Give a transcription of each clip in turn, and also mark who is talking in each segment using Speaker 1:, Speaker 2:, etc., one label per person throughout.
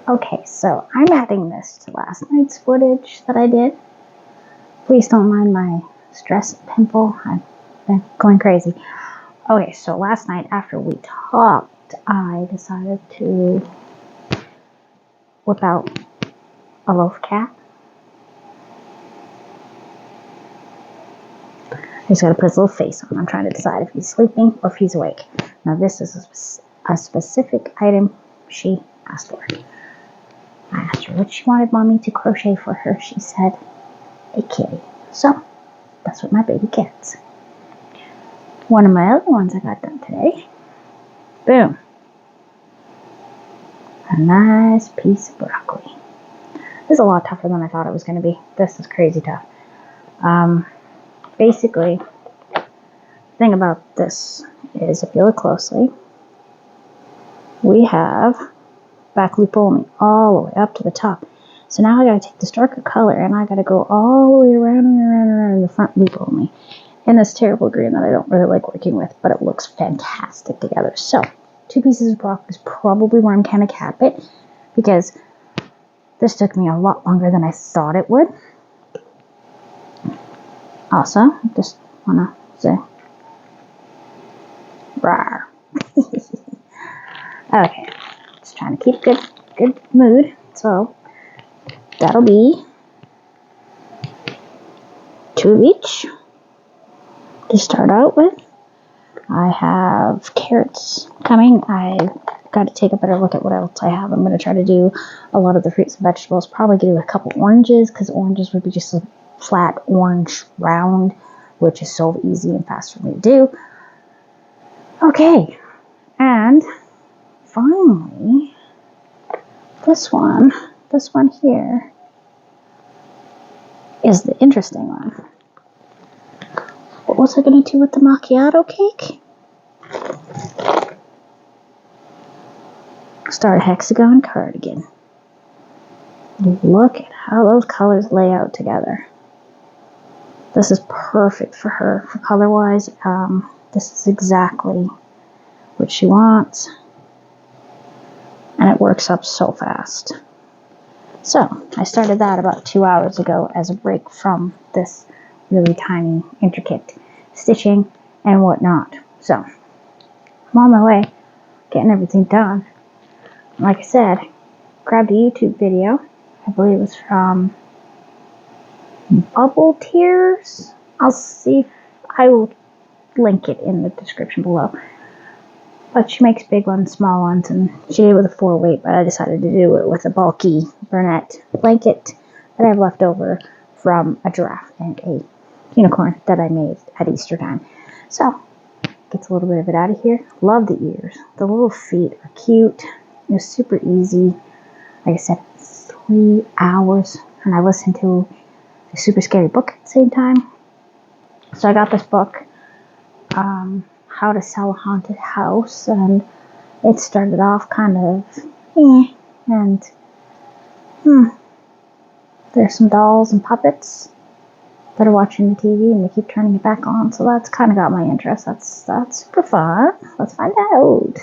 Speaker 1: Okay, so I'm adding this to last night's footage that I did. Please don't mind my stress pimple. I've been going crazy. Okay, so last night after we talked, I decided to whip out a Loaf cat. He's got to put his little face on. I'm trying to decide if he's sleeping or if he's awake. Now this is a specific item she asked for. I asked her what she wanted mommy to crochet for her. She said a kitty. So that's what my baby gets. One of my other ones I got done today. Boom. A nice piece of broccoli. This is a lot tougher than I thought it was going to be. This is crazy tough. Basically, the thing about this is if you look closely, we have back loop only all the way up to the top. So now I got to take this darker color and I got to go all the way around and around and around the front loop only. In this terrible green that I don't really like working with, but it looks fantastic together. So 2 pieces of broccoli is probably where I'm kind of cap it, because this took me a lot longer than I thought it would. Also, I just want to say, rawr. Okay, just trying to keep good mood. So that'll be 2 of each to start out with. I have carrots coming. I've got to take a better look at what else I have. I'm going to try to do a lot of the fruits and vegetables. Probably do a couple oranges, because oranges would be just a flat orange round, which is so easy and fast for me to do. Okay, and finally, this one here is the interesting one. What was I going to do with the macchiato cake? Start a hexagon cardigan. Look at how those colors lay out together. This is perfect for her, for color-wise. This is exactly what she wants. And it works up so fast. So, I started that about 2 hours ago as a break from this really tiny, intricate stitching and whatnot. So, I'm on my way, getting everything done. Like I said, grabbed a YouTube video. I believe it was from Bubble Tears. I'll see. I will link it in the description below. But she makes big ones, small ones, and she did it with a 4-weight, but I decided to do it with a bulky Burnett blanket that I have left over from a giraffe and a unicorn that I made at Easter time. So, gets a little bit of it out of here. Love the ears. The little feet are cute. It was super easy. Like I said, 3 hours, and I listened to a super scary book at the same time. So I got this book, How to Sell a Haunted House, and it started off kind of and there's some dolls and puppets that are watching the TV, and they keep turning it back on, so that's kind of got my interest. That's super fun. Let's find out.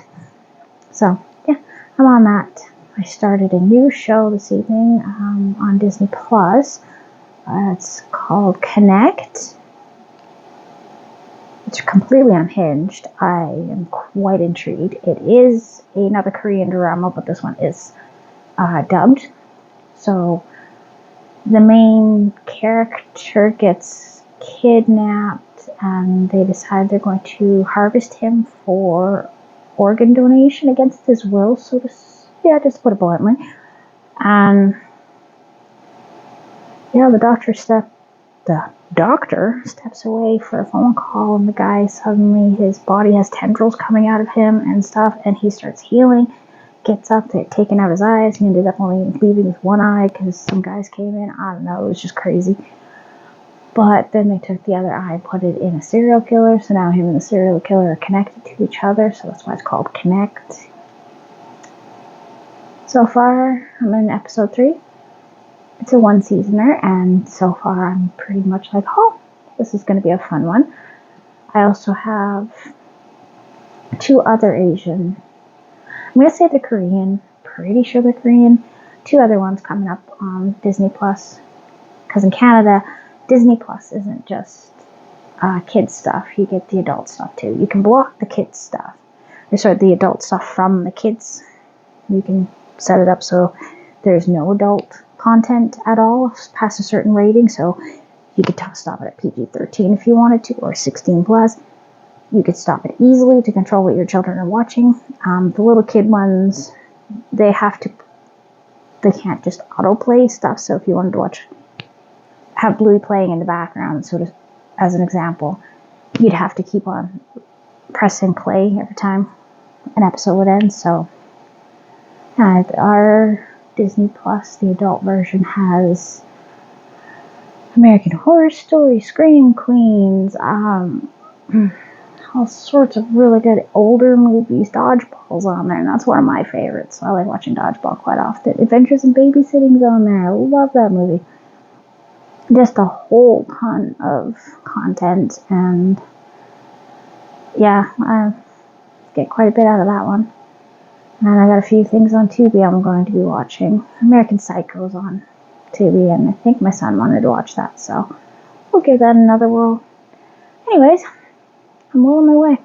Speaker 1: So yeah, I'm on that. I started a new show this evening on Disney Plus. It's called Connect. It's completely unhinged. I am quite intrigued. It is another Korean drama, but this one is dubbed. So the main character gets kidnapped, and they decide they're going to harvest him for organ donation against his will, so to just to put it bluntly. And the doctor steps away for a phone call, and the guy suddenly, his body has tendrils coming out of him and stuff, and he starts healing. Gets up, they're taking out his eyes. He ended up only leaving with one eye because some guys came in. I don't know, it was just crazy. But then they took the other eye and put it in a serial killer, so now him and the serial killer are connected to each other, so that's why it's called Connect. So far, I'm in episode 3. It's a 1-seasoner, and so far I'm pretty much like, this is going to be a fun one. I also have 2 other Asian, I'm going to say they're Korean, pretty sure they're Korean, 2 other ones coming up on Disney Plus. Because in Canada, Disney Plus isn't just kids stuff. You get the adult stuff too. You can block the kids stuff. The adult stuff from the kids. You can set it up so there's no adult content at all past a certain rating. So you could stop it at PG-13 if you wanted to, or 16 plus. You could stop it easily to control what your children are watching. The little kid ones, they can't just autoplay stuff. So if you wanted to have Bluey playing in the background, as an example, you'd have to keep on pressing play every time an episode would end. So our Disney Plus, the adult version, has American Horror Story, Scream Queens, all sorts of really good older movies. Dodgeball's on there, and that's one of my favorites. So I like watching Dodgeball quite often. Adventures in Babysitting's on there. I love that movie. Just a whole ton of content, and yeah, I get quite a bit out of that one. And I got a few things on Tubi I'm going to be watching. American Psycho's on Tubi, and I think my son wanted to watch that, so we'll give that another whirl. Anyways, I'm well on my way.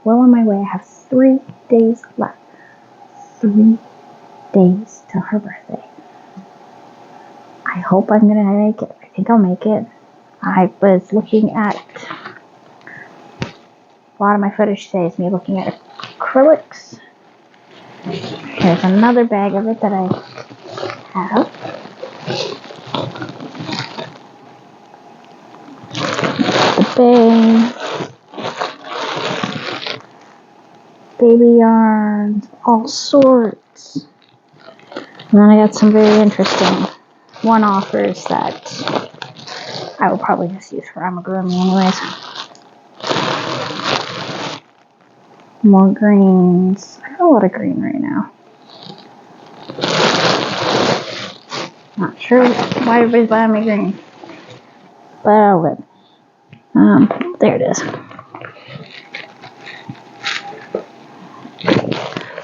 Speaker 1: Well on my way. I have 3 days left. 3 days till her birthday. I hope I'm going to make it. I think I'll make it. I was looking at a lot of my footage today is me looking at acrylics. Here's another bag of it that I have. The baby yarns, all sorts. And then I got some very interesting one-offers that I will probably just use for amigurumi anyways. More greens. I have a lot of green right now. Not sure why everybody's buying me green, but I'll live. There it is.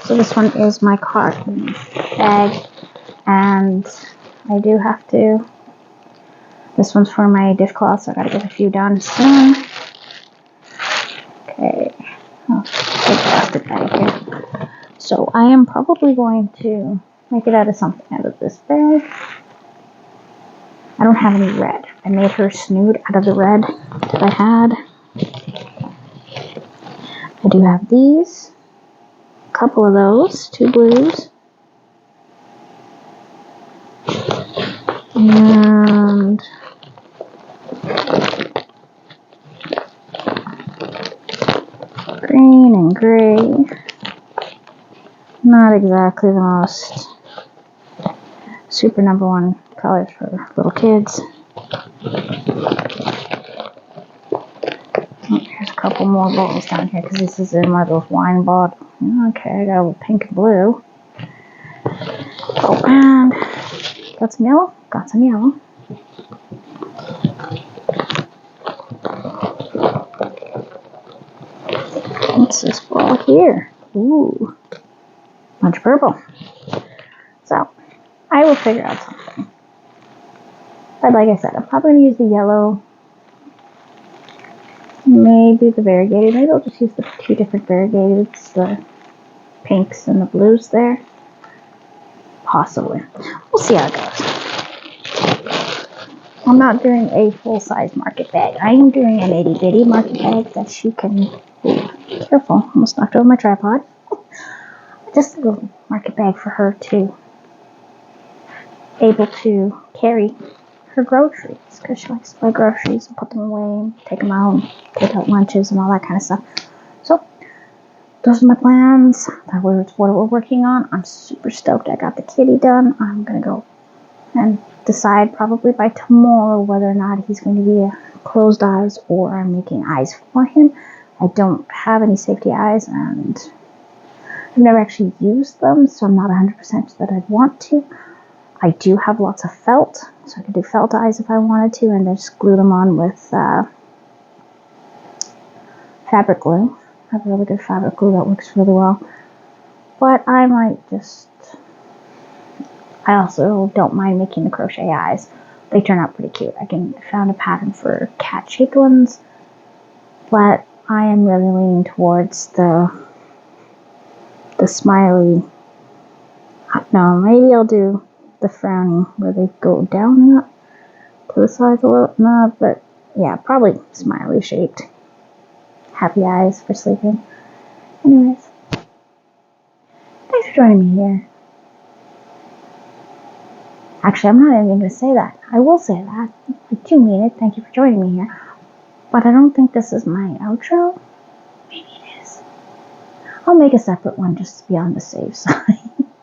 Speaker 1: So this one is my cotton bag, and I do have to. This one's for my dishcloths. I gotta get a few done soon. Okay, I'll take the plastic bag here. So I am probably going to make it out of something out of this bag. I don't have any red. I made her snood out of the red that I had. I do have these. A couple of those. 2 blues. And green and gray. Not exactly the most super number one colors for little kids. Here's a couple more bottles down here because this is in one of those wine bottles. Okay, I got a little pink and blue. Oh, and got some yellow. Got some yellow. What's this ball here? Ooh, bunch of purple. So I will figure out something. But like I said, I'm probably going to use the yellow. Maybe the variegated. Maybe I'll just use the 2 different variegateds, the pinks and the blues there. Possibly. We'll see how it goes. I'm not doing a full-size market bag. I am doing an itty-bitty market bag that she can... Ooh, careful, almost knocked over my tripod. Just a little market bag for her to able to carry her groceries, because she likes to buy groceries and put them away, take them out, take out lunches and all that kind of stuff. So those are my plans. That was what we're working on. I'm super stoked I got the kitty done. I'm going to go and decide probably by tomorrow whether or not he's going to be a closed eyes or I'm making eyes for him. I don't have any safety eyes, and I've never actually used them, so I'm not 100% that I'd want to. I do have lots of felt, so I could do felt eyes if I wanted to, and then just glue them on with fabric glue. I have really good fabric glue that works really well. But I might just I also don't mind making the crochet eyes. They turn out pretty cute. I found a pattern for cat-shaped ones, but I am really leaning towards the smiley. No, maybe I'll do the frowny where they go down and up to the sides a little. No, but yeah, probably smiley shaped. Happy eyes for sleeping. Anyways, thanks for joining me here. Actually, I'm not even going to say that. I will say that. I do mean it. Thank you for joining me here. But I don't think this is my outro. Maybe it is. I'll make a separate one just to be on the safe side.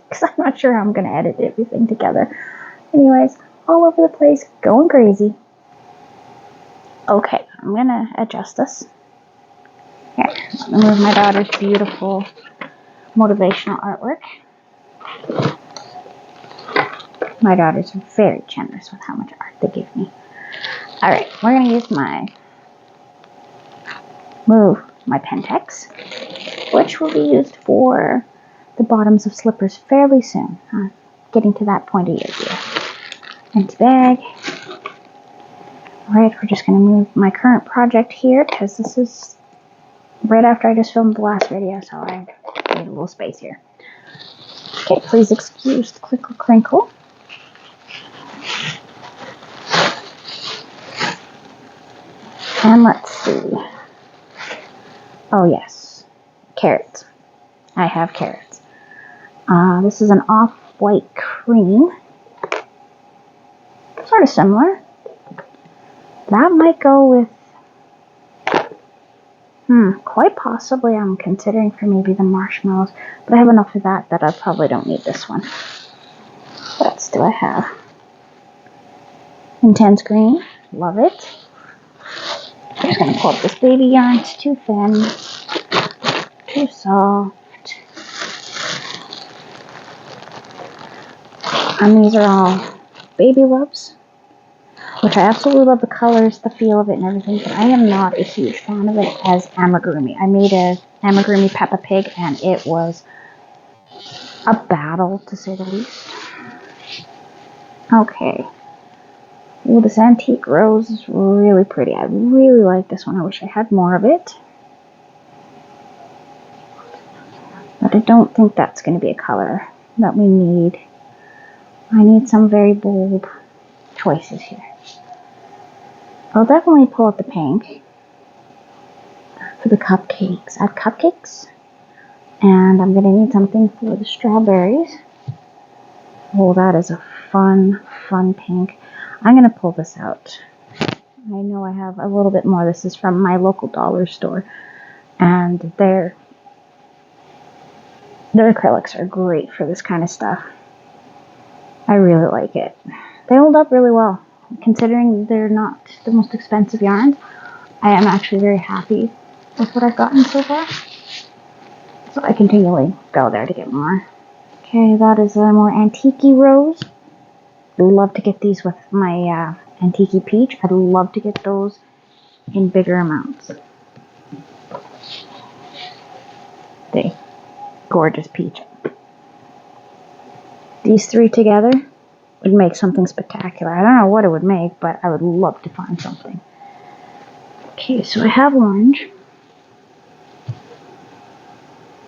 Speaker 1: Because I'm not sure how I'm going to edit everything together. Anyways, all over the place, going crazy. Okay, I'm going to adjust this. Here, let me move my daughter's beautiful motivational artwork. My daughters are very generous with how much art they give me. Alright, we're going to use my Pentex, which will be used for the bottoms of slippers fairly soon. Getting to that point of year here. Empty bag. Alright, we're just going to move my current project here because this is right after I just filmed the last video, so I need a little space here. Okay, please excuse the crinkle crinkle. And let's see. Oh yes, carrots. I have carrots. This is an off-white cream. Sort of similar. That might go with... quite possibly I'm considering for maybe the marshmallows. But I have enough of that I probably don't need this one. What else do I have? Intense green. Love it. I'm just going to pull up this baby yarn. It's too thin. Too soft. And these are all Baby Loves, which I absolutely love the colors, the feel of it, and everything, but I am not a huge fan of it as amigurumi. I made a amigurumi Peppa Pig, and it was a battle, to say the least. Okay. Ooh, this antique rose is really pretty. I really like this one. I wish I had more of it. But I don't think that's going to be a color that we need. I need some very bold choices here. I'll definitely pull out the pink for the cupcakes. Add cupcakes. And I'm going to need something for the strawberries. Oh, that is a fun pink. I'm going to pull this out. I know I have a little bit more. This is from my local dollar store. And their acrylics are great for this kind of stuff. I really like it. They hold up really well. Considering they're not the most expensive yarns, I am actually very happy with what I've gotten so far. So I continually go there to get more. Okay, that is a more antique-y rose. I'd love to get these with my antique peach. I'd love to get those in bigger amounts. The gorgeous peach. These three together would make something spectacular. I don't know what it would make, but I would love to find something. Okay, so I have orange.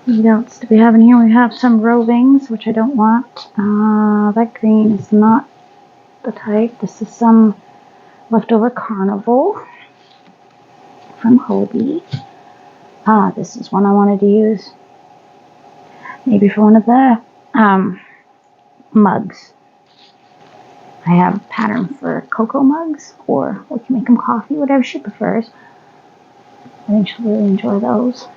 Speaker 1: What else do we have in here? We have some rovings, which I don't want. That green is not the type. This is some leftover carnival from Hobie. This is one I wanted to use. Maybe for one of the mugs. I have a pattern for cocoa mugs, or we can make them coffee, whatever she prefers. I think she'll really enjoy those.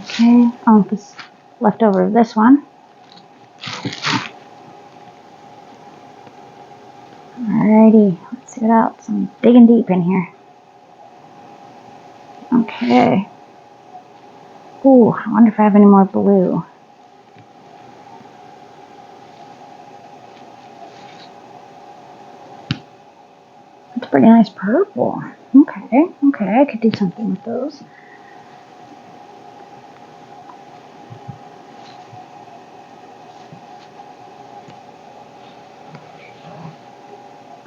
Speaker 1: Okay, this leftover of this one. Alrighty, let's see what else. I'm digging deep in here. Okay. Ooh, I wonder if I have any more blue. That's a pretty nice purple. Okay, I could do something with those.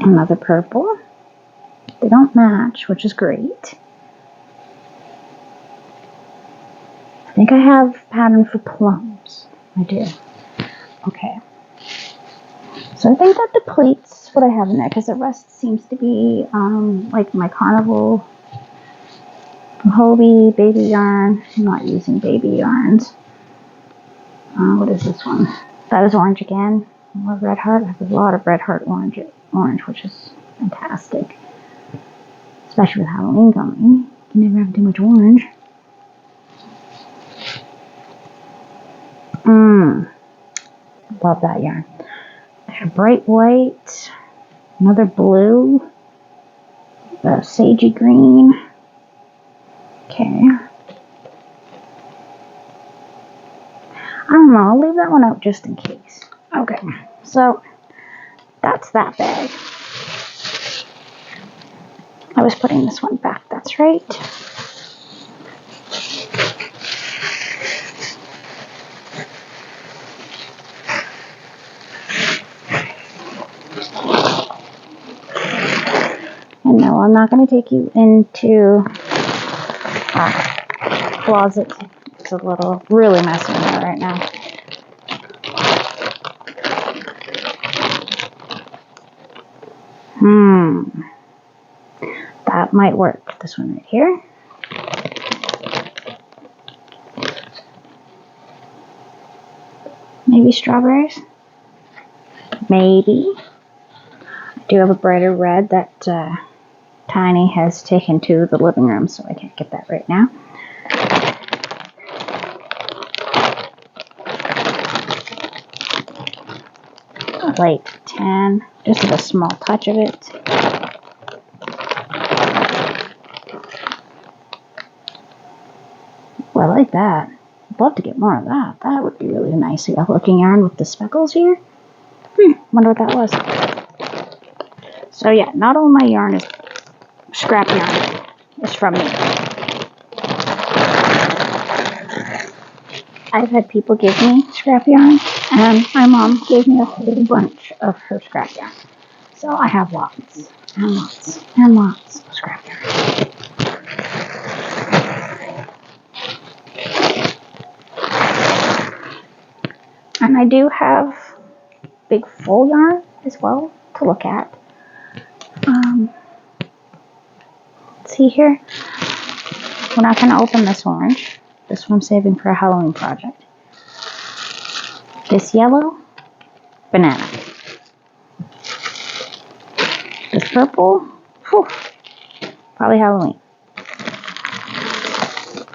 Speaker 1: Another purple. They don't match, which is great. I think I have pattern for plums. I do. Okay. So I think that depletes what I have in there because the rest seems to be like my Carnival Hobie baby yarn. I'm not using baby yarns. What is this one? That is orange again. More red heart. I have a lot of red heart orange, which is fantastic. Especially with Halloween coming. You never have too much orange. Love that yarn. There's a bright white, another blue, a sagey green. Okay. I don't know, I'll leave that one out just in case. Okay, so that's that bag. I was putting this one back, that's right. And no, I'm not going to take you into closet. It's a little really messy in there right now. That might work. This one right here. Maybe strawberries. Maybe. I do have a brighter red that Tiny has taken to the living room, so I can't get that right now. A light tan, just with a small touch of it. Well, I like that. I'd love to get more of that. That would be really nice. A looking yarn with the speckles here. Wonder what that was. So yeah, not all my yarn is scrap yarn. It's from me. I've had people give me scrap yarn, and my mom gave me a whole bunch of her scrap yarn. So I have lots, and lots, and lots of scrap yarn. And I do have big full yarn as well to look at. Let's see here. We're not going to open this orange. This one I'm saving for a Halloween project. This yellow, banana. This purple, whew, probably Halloween.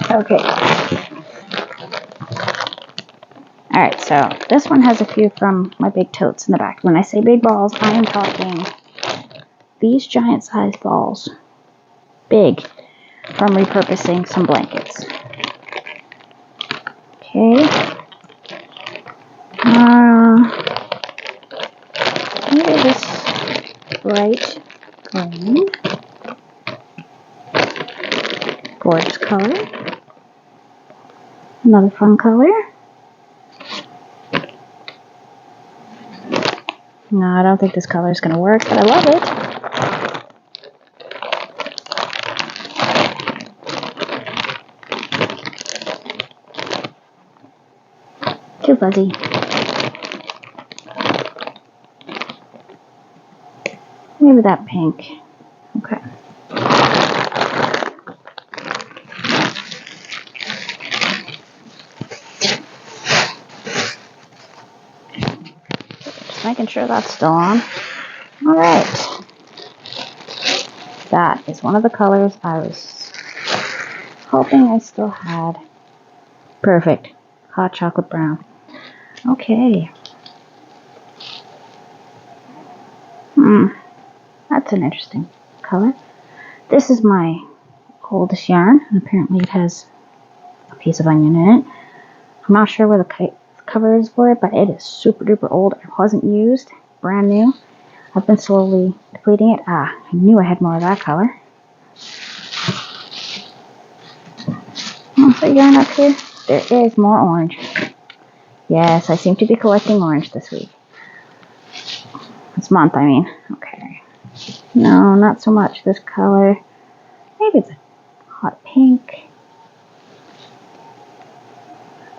Speaker 1: Okay. Alright, so this one has a few from my big totes in the back. When I say big balls, I am talking these giant size balls. Big. From repurposing some blankets. Okay. Maybe this bright green. Gorgeous color. Another fun color. No, I don't think this color is going to work, but I love it. Too fuzzy. Maybe that pink. Okay. Just making sure that's still on. Alright. That is one of the colors I was hoping I still had. Perfect. Hot chocolate brown. Okay. That's an interesting color. This is my oldest yarn. Apparently it has a piece of onion in it. I'm not sure where the cover is for it, but it is super duper old. It wasn't used. Brand new. I've been slowly depleting it. I knew I had more of that color. So yarn up here. There is more orange. Yes, I seem to be collecting orange this week. This month, I mean. Okay. No, not so much this color. Maybe it's a hot pink.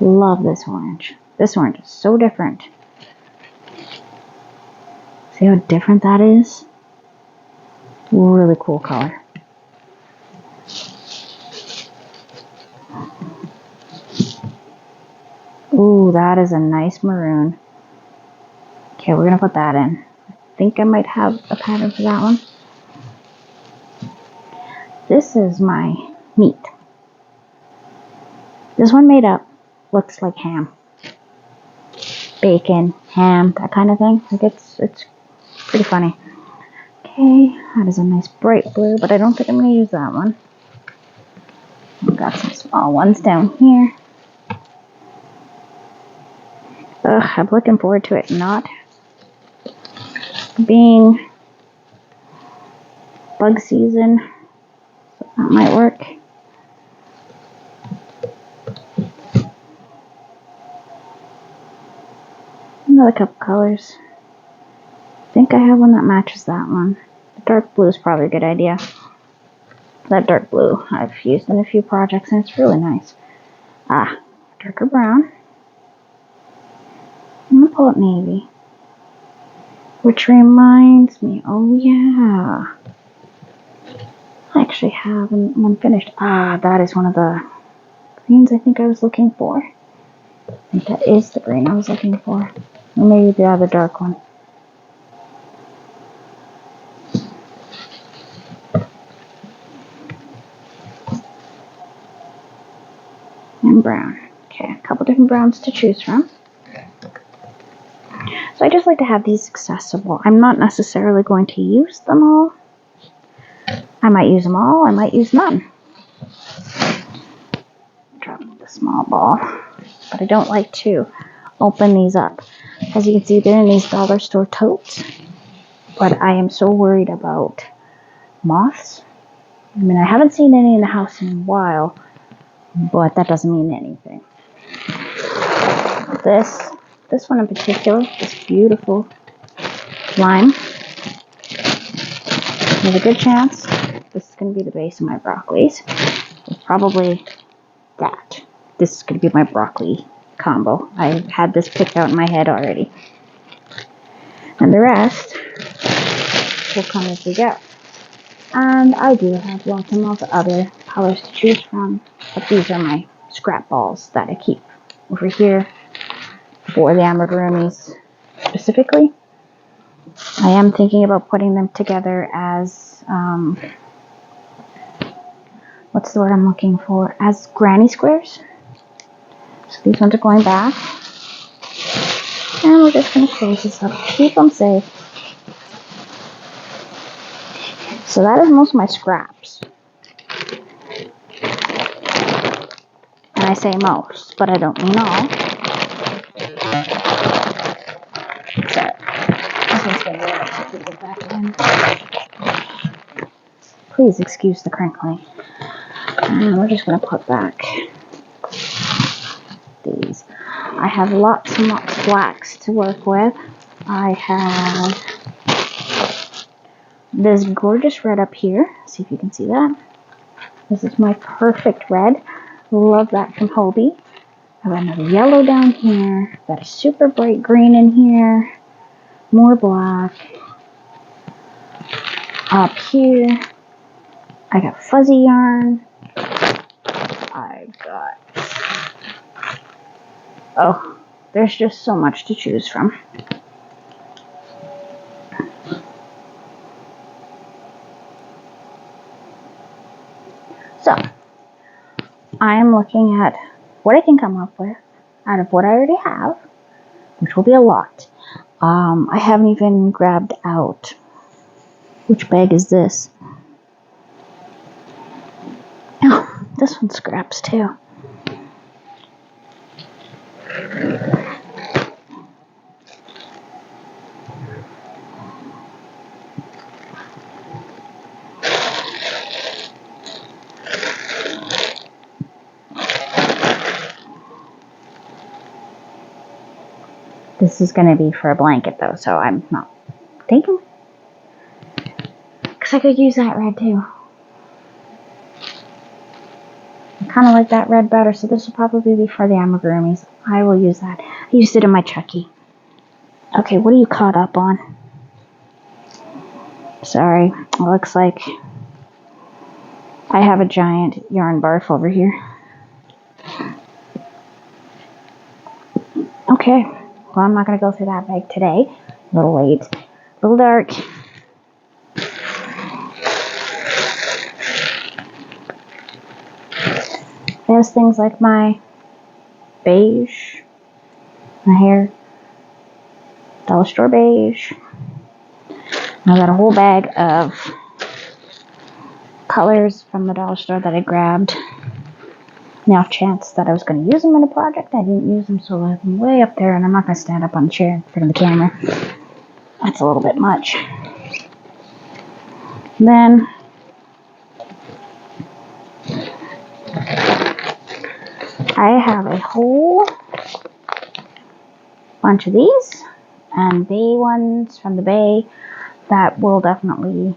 Speaker 1: Love this orange. This orange is so different. See how different that is? Really cool color. Ooh, that is a nice maroon. Okay, we're gonna put that in. I think I might have a pattern for that one. This is my meat. This one made up looks like ham. Bacon, ham, that kind of thing. Like it's pretty funny. Okay, that is a nice bright blue, but I don't think I'm gonna use that one. I've got some small ones down here. Ugh, I'm looking forward to it not being bug season. So that might work. Another couple colors. I think I have one that matches that one. The dark blue is probably a good idea. That dark blue I've used in a few projects and it's really nice. Ah, darker brown. I'm gonna pull it navy. Which reminds me, oh yeah. I actually have one finished. Ah, that is one of the greens I think I was looking for. I think that is the green I was looking for. Or maybe the other dark one. And brown. Okay, a couple different browns to choose from. So I just like to have these accessible. I'm not necessarily going to use them all. I might use them all, I might use none. Drop the small ball. But I don't like to open these up. As you can see, they're in these dollar store totes. But I am so worried about moths. I mean, I haven't seen any in the house in a while, but that doesn't mean anything. This one in particular, this beautiful lime. There's a good chance this is going to be the base of my broccolis. It's probably that. This is going to be my broccoli combo. I had this picked out in my head already. And the rest will come as we go. And I do have lots and lots of other colors to choose from, but these are my scrap balls that I keep over here for the amigurumis specifically. I am thinking about putting them together as, what's the word I'm looking for? As granny squares. So these ones are going back. And we're just going to close this up, keep them safe. So that is most of my scraps. And I say most, but I don't mean all. So, this one's going to really put it back in. Please excuse the crinkling. And we're just going to put back these. I have lots and lots of blacks to work with. I have this gorgeous red up here. See if you can see that. This is my perfect red. Love that from Hobie. I have another yellow down here. Got a super bright green in here. More black. Up here, I got fuzzy yarn. I got... Oh, there's just so much to choose from. So, I'm looking at what I can come up with out of what I already have, which will be a lot. I haven't even grabbed out, which bag is this? Oh, this one scraps too. This is going to be for a blanket though, so I'm not thinking. because I could use that red too. I kind of like that red better, so this will probably be for the amigurumis. I will use that. I used it in my Chucky. Okay, what are you caught up on? Sorry, it looks like I have a giant yarn barf over here. Okay, well, I'm not going to go through that bag today. A little late, a little dark. There's things like my beige, my hair, dollar store beige. I got a whole bag of colors from the dollar store that I grabbed. The off chance that I was going to use them in a project, I didn't use them, so I have them way up there, and I'm not going to stand up on the chair in front of the camera. That's a little bit much. Then I have a whole bunch of these, and bay ones from the bay that will definitely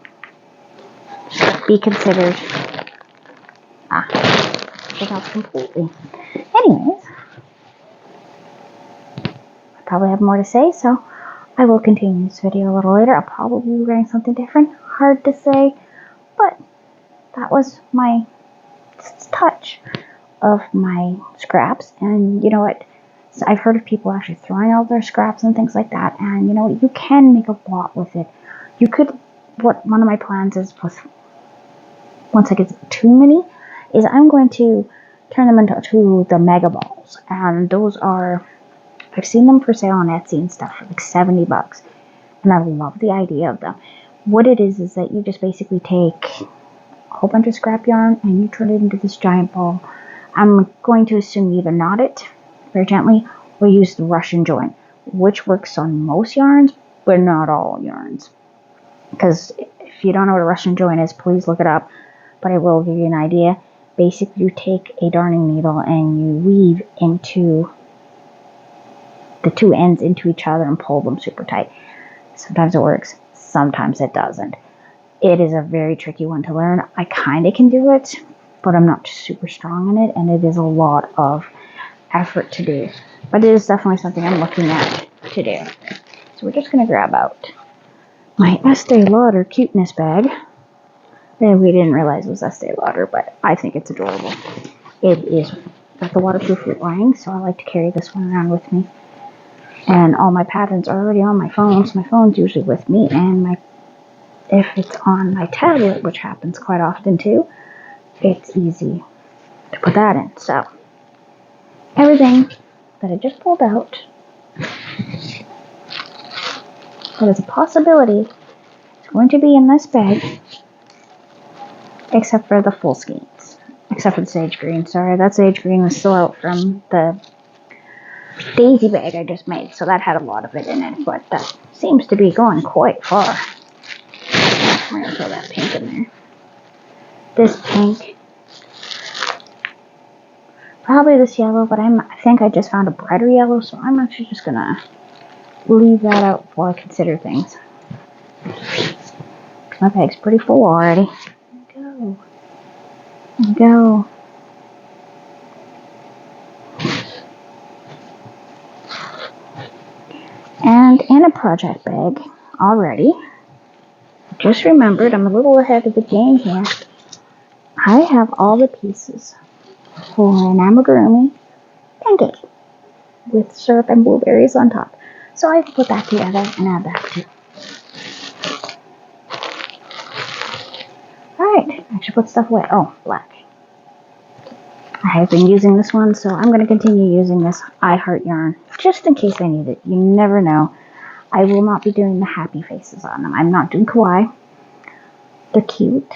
Speaker 1: be considered. Took out completely. Anyways, I probably have more to say, so I will continue this video a little later. I'll probably be wearing something different. Hard to say, but that was my touch of my scraps. And you know what? So I've heard of people actually throwing out their scraps and things like that. And you know what? You can make a lot with it. You could. What one of my plans is, once I get too many, is I'm going to turn them into the mega balls. And those are, I've seen them for sale on Etsy and stuff for like $70. And I love the idea of them. What it is that you just basically take a whole bunch of scrap yarn and you turn it into this giant ball. I'm going to assume you either knot it very gently or use the Russian join, which works on most yarns, but not all yarns. Because if you don't know what a Russian join is, please look it up. But I will give you an idea. Basically, you take a darning needle and you weave into the two ends into each other and pull them super tight. Sometimes it works, sometimes it doesn't. It is a very tricky one to learn. I kind of can do it, but I'm not super strong in it, and it is a lot of effort to do. But it is definitely something I'm looking at to do. So we're just going to grab out my Estee Lauder cuteness bag. And we didn't realize it was Estee Lauder, but I think it's adorable. It is got the waterproof lining, so I like to carry this one around with me. And all my patterns are already on my phone, so my phone's usually with me. And if it's on my tablet, which happens quite often too, it's easy to put that in. So everything that I just pulled out that is a possibility is going to be in this bag. Except for the full skeins. Except for the sage green. Sorry, that sage green was still out from the daisy bag I just made. So that had a lot of it in it. But that seems to be going quite far. I'm going to throw that pink in there. This pink. Probably this yellow, but I think I just found a brighter yellow. So I'm actually just going to leave that out while I consider things. My bag's pretty full already. Go. And in a project bag already, just remembered, I'm a little ahead of the game here. I have all the pieces for an amigurumi pancake with syrup and blueberries on top. So I put that together and add that too. Alright, I should put stuff away. Oh, black. I have been using this one, so I'm going to continue using this I Heart yarn, just in case I need it. You never know. I will not be doing the happy faces on them. I'm not doing kawaii. They're cute,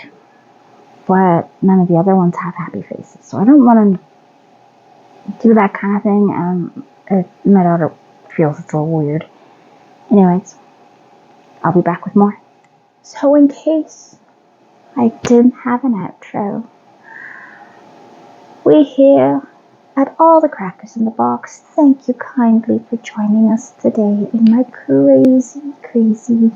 Speaker 1: but none of the other ones have happy faces. So I don't want to do that kind of thing, and my daughter feels it's a little weird. Anyways, I'll be back with more. So in case I didn't have an outro, we here at all the crackers in the box thank you kindly for joining us today in my crazy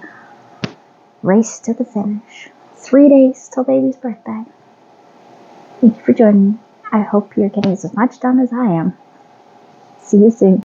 Speaker 1: race to the finish. 3 days till baby's birthday. Thank you for joining me. I hope you're getting as much done as I am. See you soon.